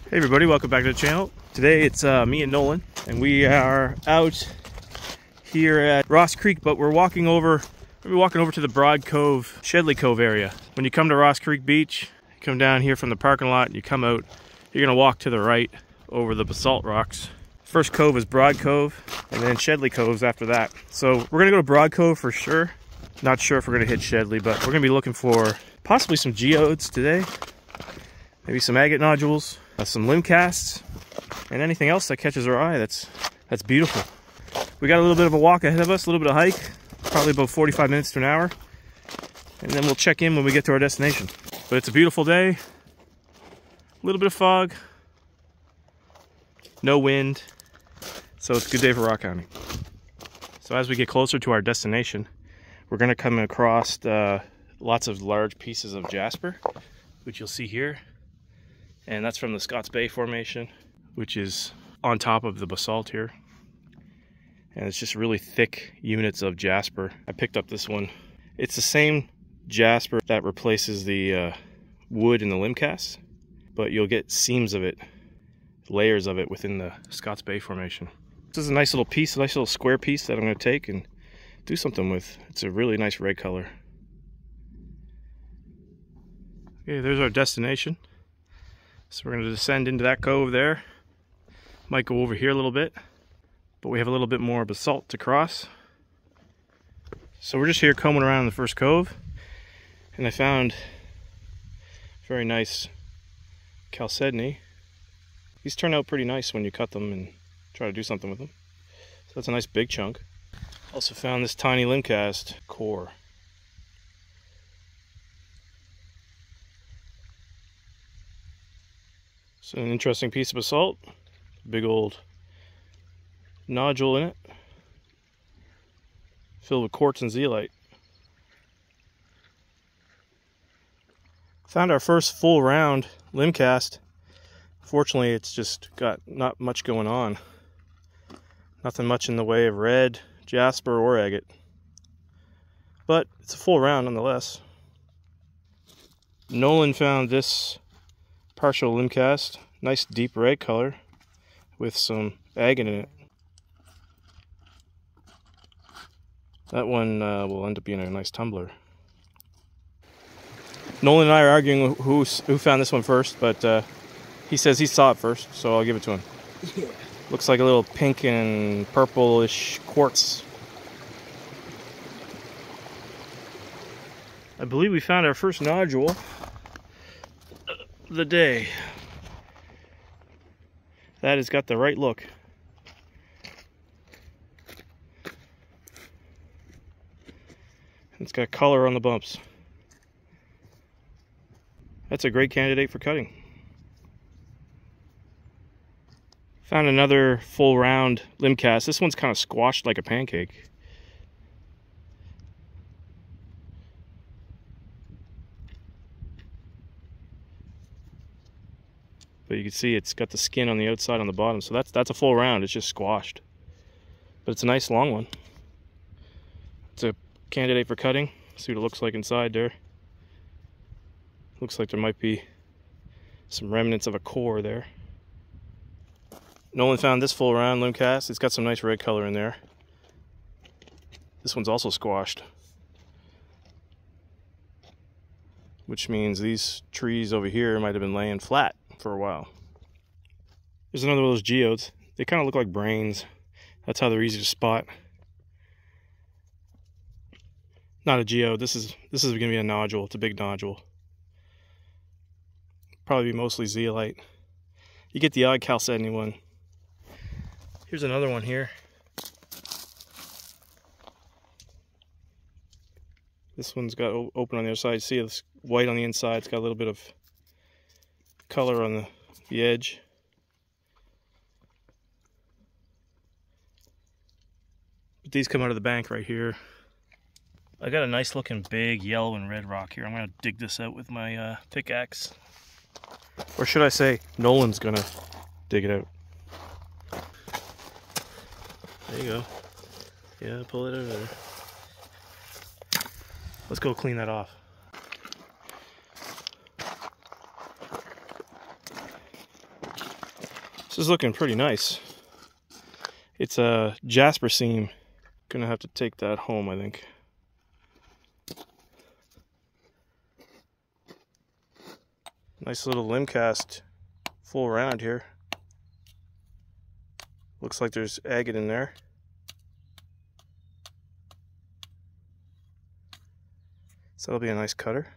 Hey everybody, welcome back to the channel. Today it's me and Nolan, and we are out here at Ross Creek, but we're walking over to the Broad Cove, Shedley Cove area. When you come to Ross Creek Beach, you come down here from the parking lot, and you come out, you're gonna walk to the right over the basalt rocks. First cove is Broad Cove, and then Shedley Cove's after that. So we're gonna go to Broad Cove for sure. Not sure if we're gonna hit Shedley, but we're gonna be looking for possibly some geodes today. Maybe some agate nodules, some limb casts, and anything else that catches our eye that's beautiful. We got a little bit of a walk ahead of us, a little bit of hike, probably about 45 minutes to an hour, and then we'll check in when we get to our destination. But it's a beautiful day, a little bit of fog, no wind, so it's a good day for rock hounding. So as we get closer to our destination, we're going to come across lots of large pieces of jasper, which you'll see here. And that's from the Scott's Bay Formation, which is on top of the basalt here. And it's just really thick units of jasper. I picked up this one. It's the same jasper that replaces the wood in the limb casts, but you'll get seams of it, layers of it within the Scott's Bay Formation. This is a nice little piece, a nice little square piece that I'm going to take and do something with. It's a really nice red color. Okay, there's our destination. So we're going to descend into that cove there. Might go over here a little bit, but we have a little bit more basalt to cross. So we're just here combing around the first cove, and I found a very nice chalcedony. These turn out pretty nice when you cut them and try to do something with them. So that's a nice big chunk. Also found this tiny limb cast core. It's an interesting piece of basalt, big old nodule in it, filled with quartz and zeolite. Found our first full round limb cast. Fortunately, it's just got not much going on. Nothing much in the way of red, jasper, or agate. But it's a full round nonetheless. Nolan found this partial limb cast, nice deep red color with some agate in it. That one will end up being a nice tumbler. Nolan and I are arguing who found this one first, but he says he saw it first, so I'll give it to him. Yeah. Looks like a little pink and purplish quartz. I believe we found our first nodule of the day. That has got the right look. It's got color on the bumps. That's a great candidate for cutting. Found another full round limb cast. This one's kind of squashed like a pancake. But you can see it's got the skin on the outside on the bottom, so that's a full round. It's just squashed. But it's a nice long one. It's a candidate for cutting. See what it looks like inside there. Looks like there might be some remnants of a core there. Nolan found this full round limb cast. It's got some nice red color in there. This one's also squashed, which means these trees over here might have been laying flat for a while. There's another one of those geodes. They kind of look like brains. That's how they're easy to spot. Not a geode. This is going to be a nodule. It's a big nodule. Probably be mostly zeolite. You get the odd chalcedony one. Here's another one here. This one's got open on the other side. See, it's white on the inside. It's got a little bit of color on the edge. But these come out of the bank right here. I got a nice looking big yellow and red rock here. I'm going to dig this out with my pickaxe. Or should I say, Nolan's going to dig it out. There you go. Yeah, pull it out of there. Let's go clean that off. This is looking pretty nice. It's a jasper seam. Gonna have to take that home, I think. Nice little limb cast, full round here. Looks like there's agate in there. So that'll be a nice cutter.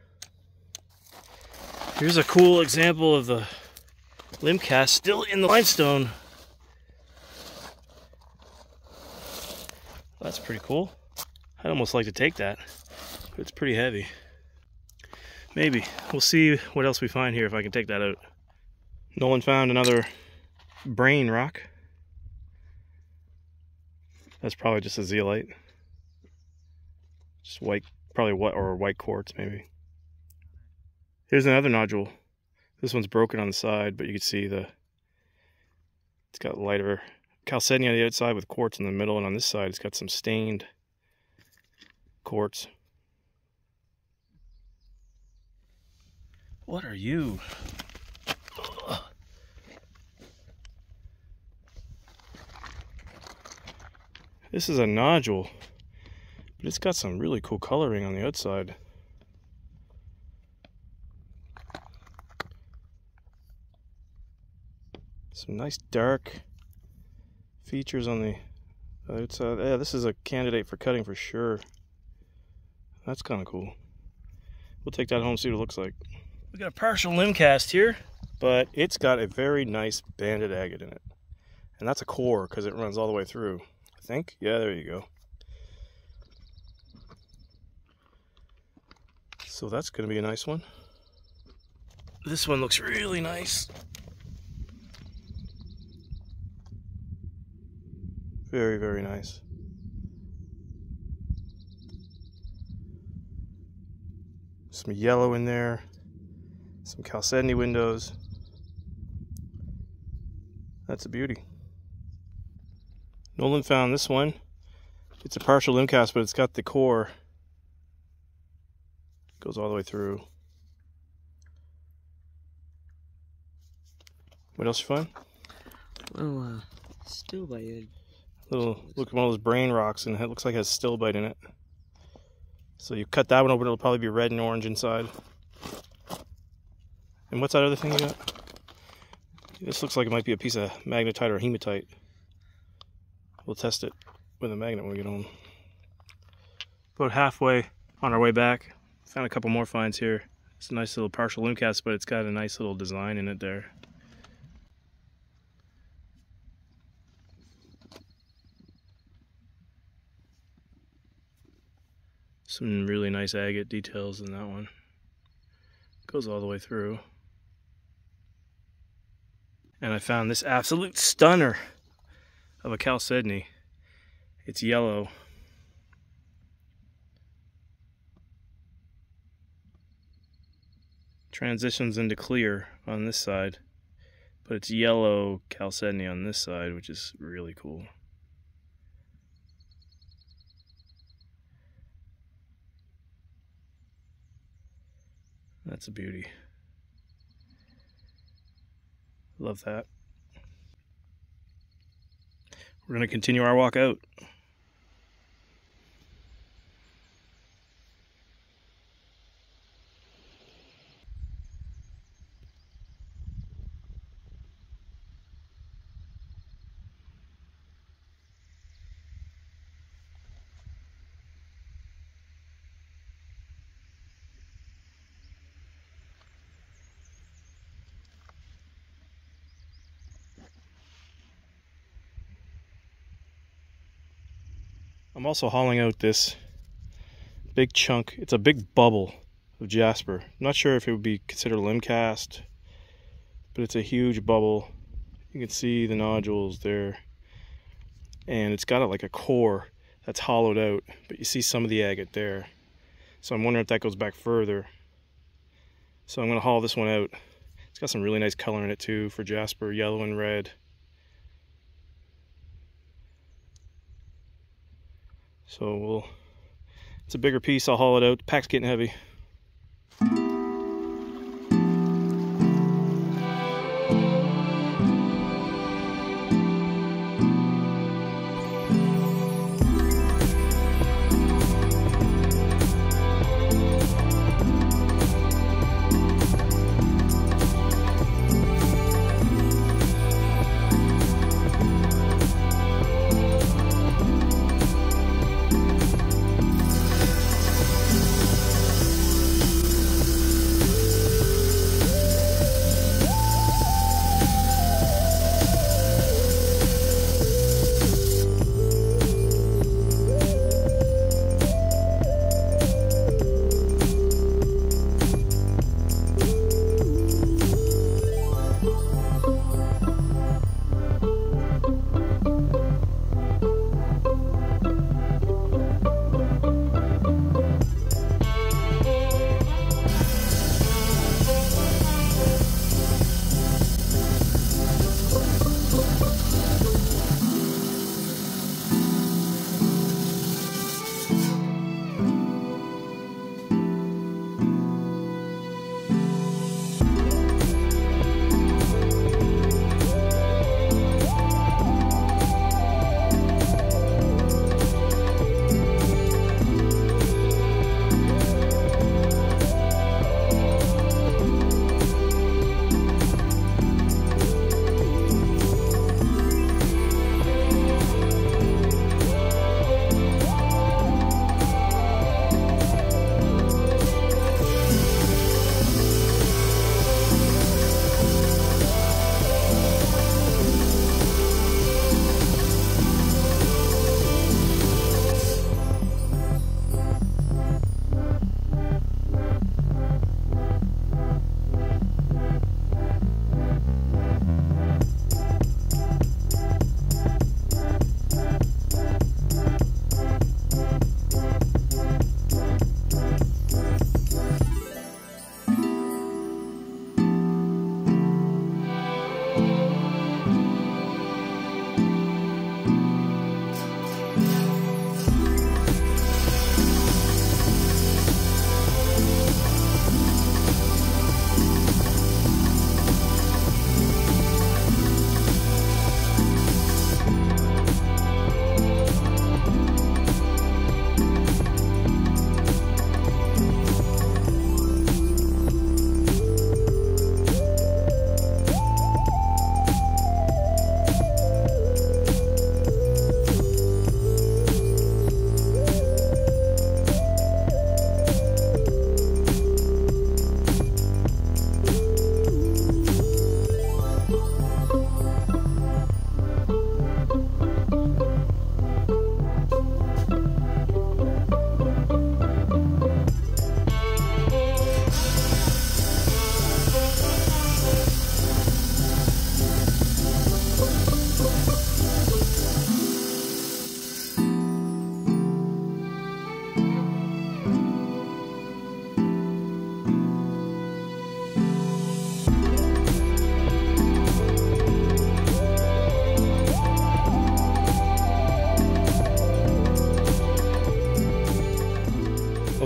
Here's a cool example of the limb cast still in the limestone. That's pretty cool. I'd almost like to take that, but it's pretty heavy. Maybe. We'll see what else we find here if I can take that out. Nolan found another brain rock. That's probably just a zeolite. Just white, probably white quartz maybe. Here's another nodule. This one's broken on the side, but you can see it's got lighter chalcedony on the outside with quartz in the middle, and on this side it's got some stained quartz. What are you? Ugh. This is a nodule, but it's got some really cool coloring on the outside. Some nice dark features on the outside. Yeah, this is a candidate for cutting for sure. That's kind of cool. We'll take that home, see what it looks like. We got a partial limb cast here, but it's got a very nice banded agate in it. And that's a core because it runs all the way through, I think. Yeah, there you go. So that's going to be a nice one. This one looks really nice. Very, very nice. Some yellow in there. Some chalcedony windows. That's a beauty. Nolan found this one. It's a partial limb cast, but it's got the core. Goes all the way through. What else you find? Oh, stilbite. Look at one of those brain rocks, and it looks like it has stilbite in it. So you cut that one open, it'll probably be red and orange inside. And what's that other thing you got? This looks like it might be a piece of magnetite or hematite. We'll test it with a magnet when we get home. About halfway on our way back, found a couple more finds here. It's a nice little partial limb cast, but it's got a nice little design in it there. Some really nice agate details in that one. Goes all the way through. And I found this absolute stunner of a chalcedony. It's yellow. Transitions into clear on this side, but it's yellow chalcedony on this side, which is really cool. That's a beauty. Love that. We're going to continue our walk out. I'm also hauling out this big chunk. It's a big bubble of jasper. I'm not sure if it would be considered a limb cast, but it's a huge bubble. You can see the nodules there. And it's got like a core that's hollowed out, but you see some of the agate there. So I'm wondering if that goes back further. So I'm going to haul this one out. It's got some really nice color in it too for jasper, yellow and red. So it's a bigger piece, I'll haul it out. The pack's getting heavy.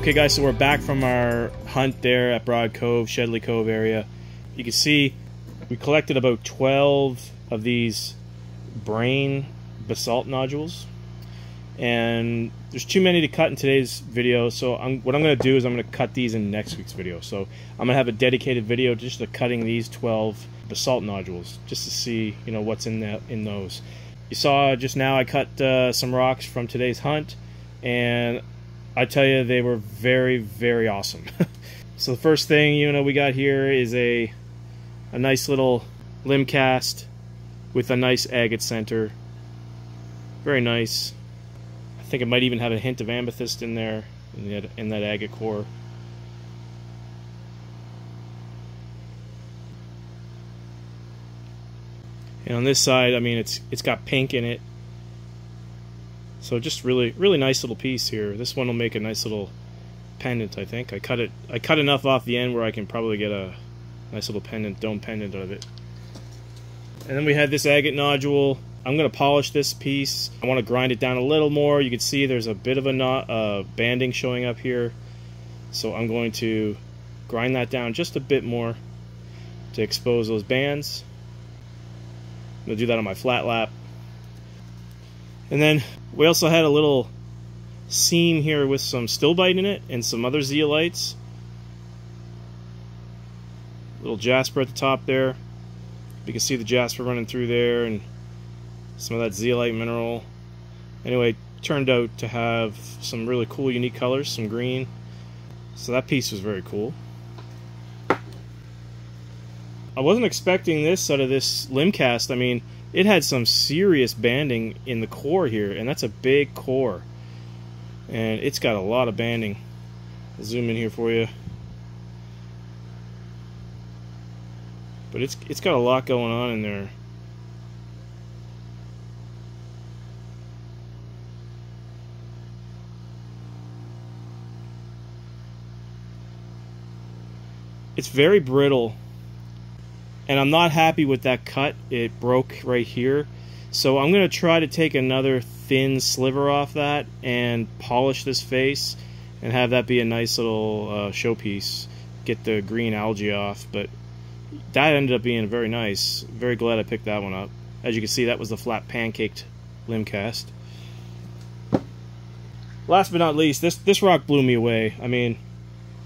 Okay guys, so we're back from our hunt there at Broad Cove, Shedley Cove area. You can see we collected about 12 of these brain basalt nodules, and there's too many to cut in today's video, so what I'm going to do is I'm going to cut these in next week's video. So I'm going to have a dedicated video just to cutting these 12 basalt nodules, just to see, you know, what's in those. You saw just now I cut some rocks from today's hunt, and I tell you, they were very, very awesome. So the first thing, you know, we got here is a nice little limb cast with a nice agate center. Very nice. I think it might even have a hint of amethyst in there, in that agate core. And on this side, I mean, it's got pink in it. So just really nice little piece here. This one will make a nice little pendant, I think. I cut enough off the end where I can probably get a nice little pendant, dome pendant out of it. And then we had this agate nodule. I'm going to polish this piece. I want to grind it down a little more. You can see there's a bit of a banding showing up here. So I'm going to grind that down just a bit more to expose those bands. I'm going to do that on my flat lap. And then we also had a little seam here with some stilbite in it and some other zeolites. Little jasper at the top there. You can see the jasper running through there and some of that zeolite mineral. Anyway, turned out to have some really cool, unique colors, some green. So that piece was very cool. I wasn't expecting this out of this limb cast. I mean, it had some serious banding in the core here, and that's a big core. And it's got a lot of banding. I'll zoom in here for you. But it's got a lot going on in there. It's very brittle. And I'm not happy with that cut. It broke right here. So I'm going to try to take another thin sliver off that and polish this face and have that be a nice little showpiece. Get the green algae off. But that ended up being very nice. Very glad I picked that one up. As you can see, that was the flat pancaked limb cast. Last but not least, this rock blew me away. I mean,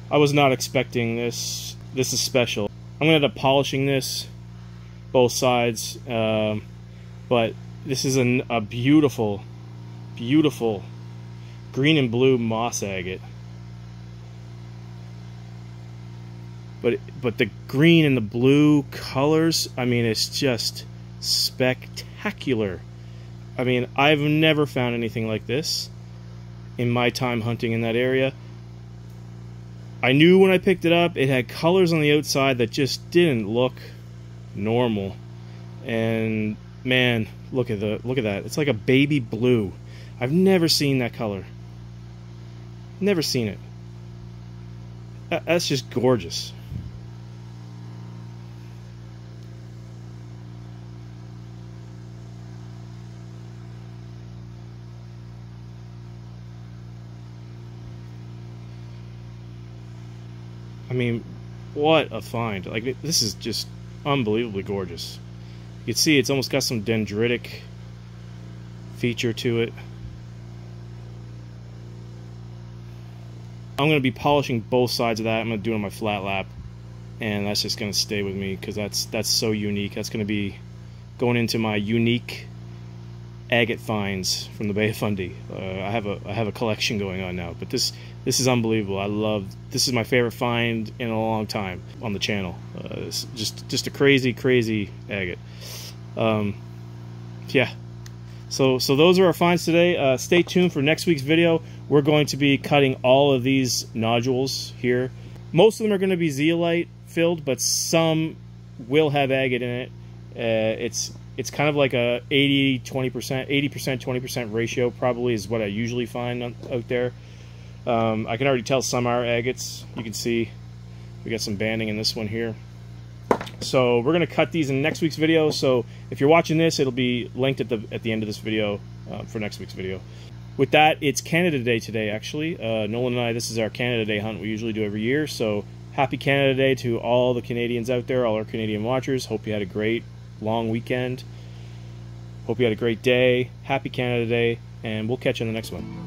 I was not expecting this. This is special. I'm going to end up polishing this, both sides, but this is a beautiful, beautiful green and blue moss agate. But the green and the blue colors, I mean, it's just spectacular. I mean, I've never found anything like this in my time hunting in that area. I knew when I picked it up, it had colors on the outside that just didn't look normal. And man, look at that. It's like a baby blue. I've never seen that color. Never seen it. That's just gorgeous. I mean, what a find. Like, this is just unbelievably gorgeous. You can see it's almost got some dendritic feature to it. I'm going to be polishing both sides of that. I'm going to do it on my flat lap. And that's just going to stay with me because that's so unique. That's going to be going into my unique agate finds from the Bay of Fundy. I have a collection going on now, but this is unbelievable. This is my favorite find in a long time on the channel. It's just a crazy agate. Yeah. So those are our finds today. Stay tuned for next week's video. We're going to be cutting all of these nodules here. Most of them are going to be zeolite filled, but some will have agate in it. It's kind of like a 80%, 20% ratio probably is what I usually find out there. I can already tell some are agates. You can see we got some banding in this one here. So we're going to cut these in next week's video. So if you're watching this, it'll be linked at the end of this video for next week's video. with that, it's Canada Day today, actually. Nolan and I, this is our Canada Day hunt we usually do every year. So happy Canada Day to all the Canadians out there, all our Canadian watchers. Hope you had a great long weekend. Hope you had a great day. Happy Canada Day, and we'll catch you on the next one.